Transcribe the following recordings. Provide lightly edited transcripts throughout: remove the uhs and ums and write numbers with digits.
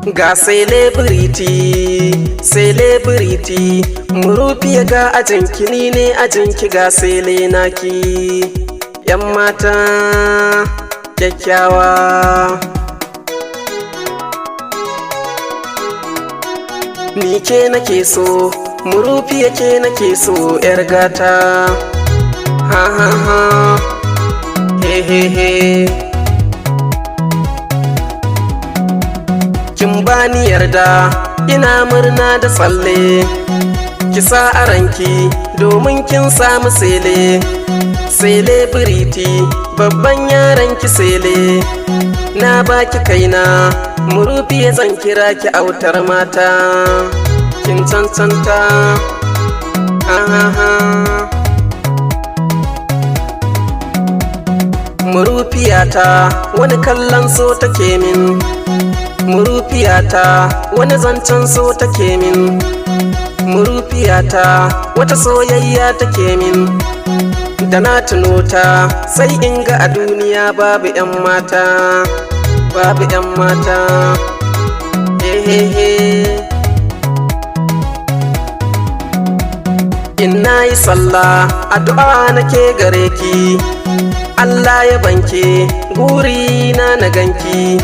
Ga celebrity murufiya ga ajinki ni ne ajinki ga sele naki yan mata kyakkyawa. Ni ke nake so murufiya ke nake so yar gata ha ha ha he he he. Kin bani yarda ina murna da tsalle, ki sa a ranki domin kin samu sele. Celebrity babban yaran ki sele, na baki kaina murufiya zan kira ki autar mata. Kin cancanta ha ha ha. Murufiyata wani kallon so take min, murufiyata wani zancen so take min, murufiyata wata soyayya take min. Da na tuno ta sai in ga a duniya babu 'yan mata, babu 'yan mata hehehe. In nayi sallah addu'a nake gare ki, Allah ya banke guri na ganki.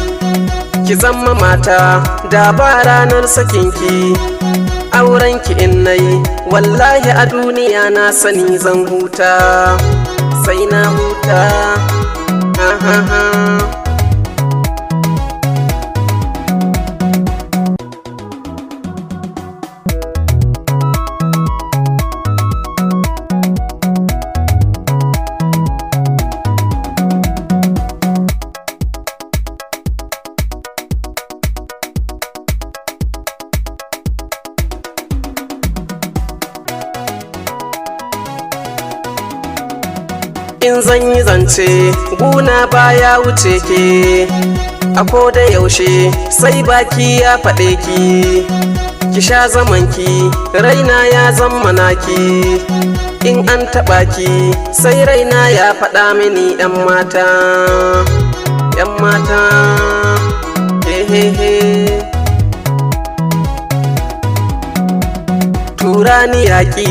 Ki zama mata da ba ranar sakinki, aurenki in nayi wallahi a duniya na sani zan huta, sai na huta ha ha ha. In zan yi zance guna baya wuce ke, a koda yaushe sai baki ya faɗe ki. Ki sha zamanki raina ya zama naki, in an taɓa ki sai raina ya faɗa mini 'yan mata, 'yan mata hehehe. Turani yaƙi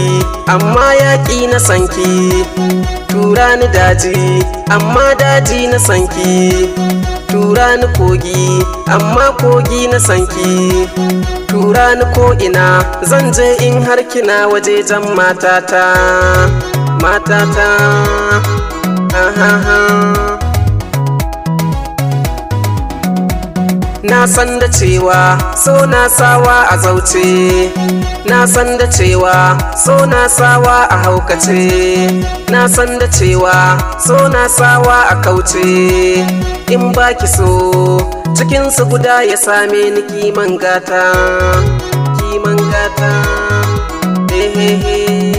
amma yaƙi na sanki, turani daji amma daji na sanki, turani kogi amma kogi na sanki, turani ko ina zan je in har kina wajejen matata, matata ha ha ha. Na san da cewa so na sawa a zauce, na san da cewa so na sawa a haukace, na san da cewa so na sawa a kauce. In baki so cikinsu guda ya same ni kiman gata, kiman gata hehehe.